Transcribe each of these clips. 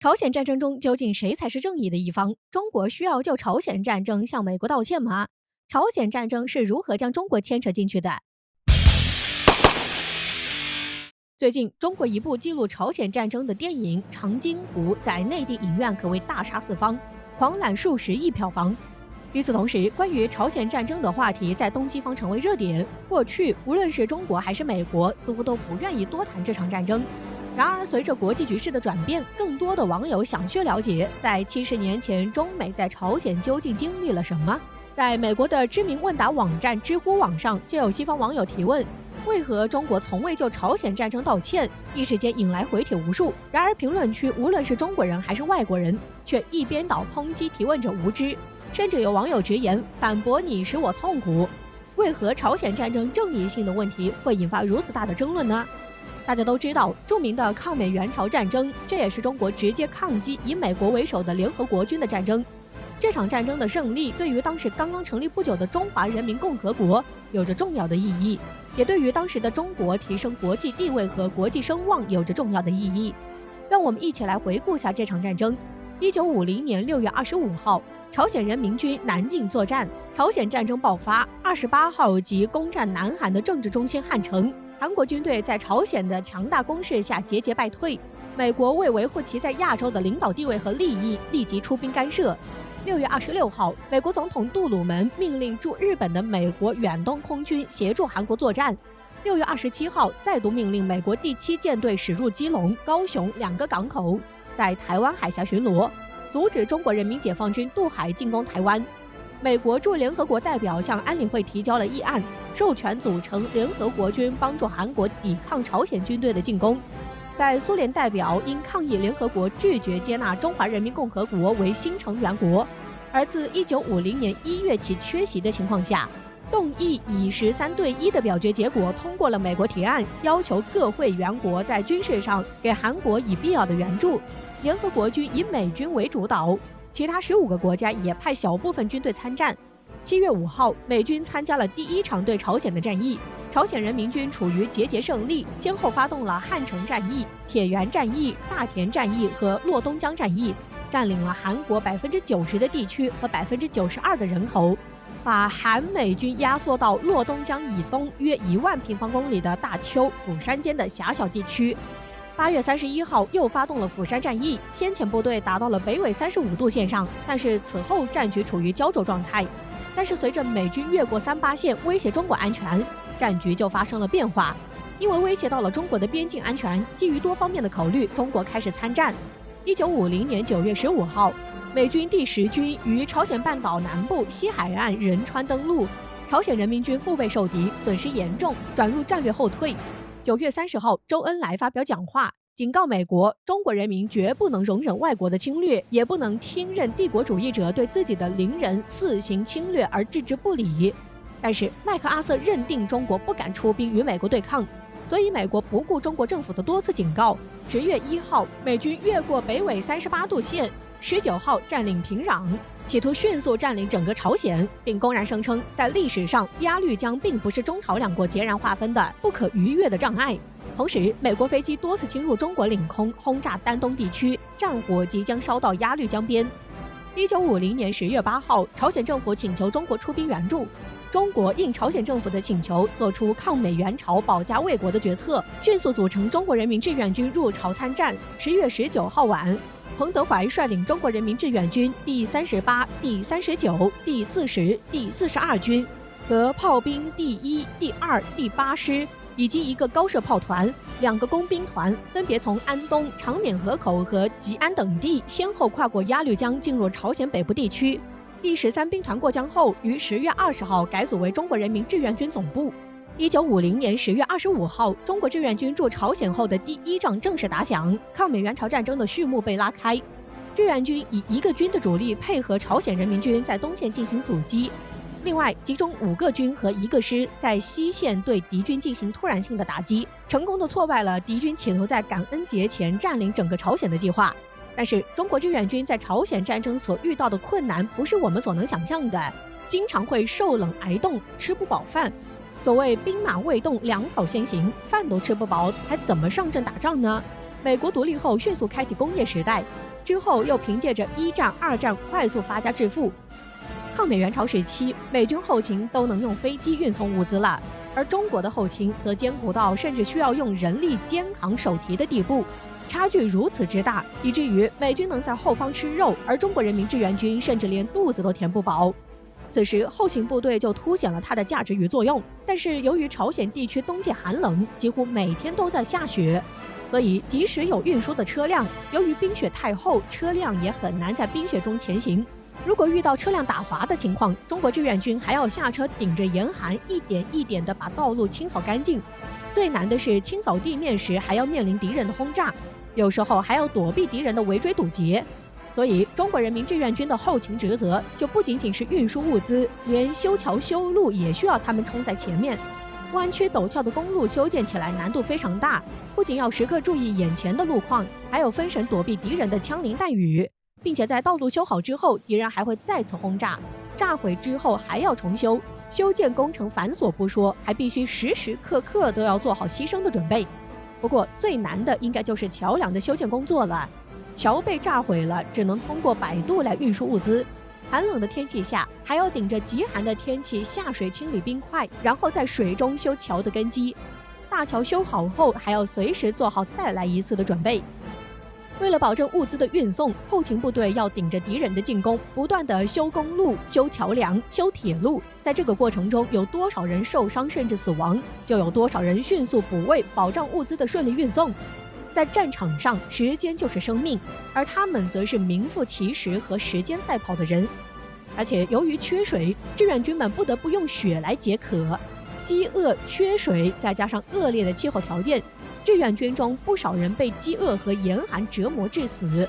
朝鲜战争中究竟谁才是正义的一方？中国需要就朝鲜战争向美国道歉吗？朝鲜战争是如何将中国牵扯进去的？最近，中国一部记录朝鲜战争的电影《长津湖》在内地影院可谓大杀四方，狂揽数十亿票房。与此同时，关于朝鲜战争的话题在东西方成为热点。过去，无论是中国还是美国，似乎都不愿意多谈这场战争。然而，随着国际局势的转变，更多的网友想去了解，在70年前，中美在朝鲜究竟经历了什么？在美国的知名问答网站知乎网上，就有西方网友提问：为何中国从未就朝鲜战争道歉？一时间引来回帖无数。然而，评论区无论是中国人还是外国人，却一边倒抨击提问者无知，甚至有网友直言反驳你使我痛苦。为何朝鲜战争正义性的问题会引发如此大的争论呢？大家都知道，著名的抗美援朝战争，这也是中国直接抗击以美国为首的联合国军的战争。这场战争的胜利，对于当时刚刚成立不久的中华人民共和国有着重要的意义，也对于当时的中国提升国际地位和国际声望有着重要的意义。让我们一起来回顾下这场战争。1950年6月25号，朝鲜人民军南进作战，朝鲜战争爆发。28号即攻占南韩的政治中心汉城。韩国军队在朝鲜的强大攻势下节节败退，美国为维护其在亚洲的领导地位和利益，立即出兵干涉。6月26号，美国总统杜鲁门命令驻日本的美国远东空军协助韩国作战。6月27号，再度命令美国第7舰队驶入基隆、高雄2个港口，在台湾海峡巡逻，阻止中国人民解放军渡海进攻台湾。美国驻联合国代表向安理会提交了议案，授权组成联合国军帮助韩国抵抗朝鲜军队的进攻。在苏联代表因抗议联合国拒绝接纳中华人民共和国为新成员国，而自1950年1月起缺席的情况下，动议以13对1的表决结果通过了美国提案，要求各会员国在军事上给韩国以必要的援助。联合国军以美军为主导，其他15个国家也派小部分军队参战。7月5号，美军参加了第1场对朝鲜的战役，朝鲜人民军处于节节胜利，先后发动了汉城战役、铁原战役、大田战役和洛东江战役，占领了韩国90%的地区和92%的人口，把韩美军压缩到洛东江以东约1万平方公里的大邱、釜山间的狭小地区。8月31号又发动了釜山战役，先遣部队打到了北纬35度线上，但是此后战局处于胶着状态。但是随着美军越过38线威胁中国安全，战局就发生了变化。因为威胁到了中国的边境安全，基于多方面的考虑，中国开始参战。1950年9月15号，美军第10军于朝鲜半岛南部西海岸仁川登陆，朝鲜人民军腹背受敌，损失严重，转入战略后退。9月30号，周恩来发表讲话，警告美国，中国人民绝不能容忍外国的侵略，也不能听任帝国主义者对自己的邻人肆行侵略而置之不理。但是麦克阿瑟认定中国不敢出兵与美国对抗，所以美国不顾中国政府的多次警告。10月1号，美军越过北纬38度线，19号占领平壤，企图迅速占领整个朝鲜，并公然声称，在历史上鸭绿江并不是中朝两国截然划分的不可逾越的障碍。同时，美国飞机多次侵入中国领空，轰炸丹东地区，战火即将烧到鸭绿江边。1950年10月8号，朝鲜政府请求中国出兵援助，中国应朝鲜政府的请求，做出抗美援朝、保家卫国的决策，迅速组成中国人民志愿军入朝参战。10月19号晚，彭德怀率领中国人民志愿军第38、第39、第40、第42军和炮兵第1、第2、第8师，以及一个高射炮团、2个工兵团，分别从安东、长缅河口和吉安等地先后跨过鸭绿江进入朝鲜北部地区。第13兵团过江后，于10月20号改组为中国人民志愿军总部。1950年10月25号，中国志愿军驻朝鲜后的第1仗正式打响，抗美援朝战争的序幕被拉开。志愿军以1个军的主力配合朝鲜人民军在东线进行阻击，另外集中5个军和1个师在西线对敌军进行突然性的打击，成功的挫败了敌军企图在感恩节前占领整个朝鲜的计划。但是中国志愿军在朝鲜战争所遇到的困难不是我们所能想象的，经常会受冷挨冻，吃不饱饭。所谓兵马未动，粮草先行，饭都吃不饱，还怎么上阵打仗呢？美国独立后迅速开启工业时代，之后又凭借着一战、二战快速发家致富。抗美援朝时期，美军后勤都能用飞机运送物资了，而中国的后勤则艰苦到甚至需要用人力肩扛手提的地步。差距如此之大，以至于美军能在后方吃肉，而中国人民志愿军甚至连肚子都填不饱。此时后勤部队就凸显了它的价值与作用。但是由于朝鲜地区冬季寒冷，几乎每天都在下雪，所以即使有运输的车辆，由于冰雪太厚，车辆也很难在冰雪中前行。如果遇到车辆打滑的情况，中国志愿军还要下车顶着严寒，一点一点地把道路清扫干净。最难的是清扫地面时还要面临敌人的轰炸，有时候还要躲避敌人的围追堵截。所以中国人民志愿军的后勤职责就不仅仅是运输物资，连修桥修路也需要他们冲在前面。弯曲陡峭的公路修建起来难度非常大，不仅要时刻注意眼前的路况，还有分神躲避敌人的枪林弹雨，并且在道路修好之后，敌人还会再次轰炸，炸毁之后还要重修。修建工程繁琐不说，还必须时时刻刻都要做好牺牲的准备。不过最难的应该就是桥梁的修建工作了。桥被炸毁了，只能通过摆渡来运输物资。寒冷的天气下，还要顶着极寒的天气下水清理冰块，然后在水中修桥的根基。大桥修好后，还要随时做好再来一次的准备。为了保证物资的运送，后勤部队要顶着敌人的进攻，不断地修公路、修桥梁、修铁路。在这个过程中，有多少人受伤甚至死亡，就有多少人迅速补位，保障物资的顺利运送。在战场上，时间就是生命，而他们则是名副其实和时间赛跑的人。而且由于缺水，志愿军们不得不用血来解渴。饥饿、缺水，再加上恶劣的气候条件，志愿军中不少人被饥饿和严寒折磨致死。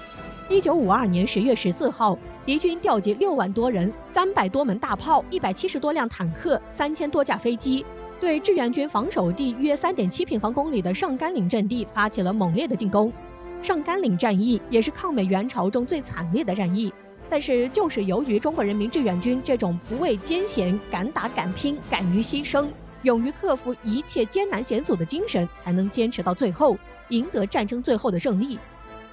1952年10月14号，敌军调集6万多人、300多门大炮、170多辆坦克、3000多架飞机，对志愿军防守地约3.7平方公里的上甘岭阵地发起了猛烈的进攻。上甘岭战役也是抗美援朝中最惨烈的战役，但是就是由于中国人民志愿军这种不畏艰险、敢打敢拼、敢于牺牲、勇于克服一切艰难险阻的精神，才能坚持到最后，赢得战争最后的胜利。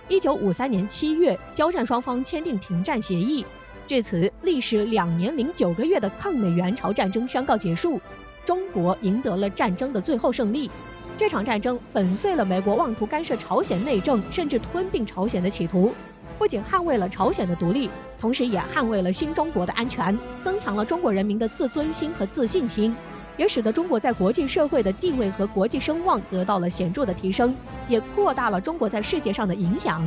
1953年7月，交战双方签订停战协议，至此历时2年09个月的抗美援朝战争宣告结束。中国赢得了战争的最后胜利。这场战争粉碎了美国妄图干涉朝鲜内政，甚至吞并朝鲜的企图，不仅捍卫了朝鲜的独立，同时也捍卫了新中国的安全，增强了中国人民的自尊心和自信心，也使得中国在国际社会的地位和国际声望得到了显著的提升，也扩大了中国在世界上的影响。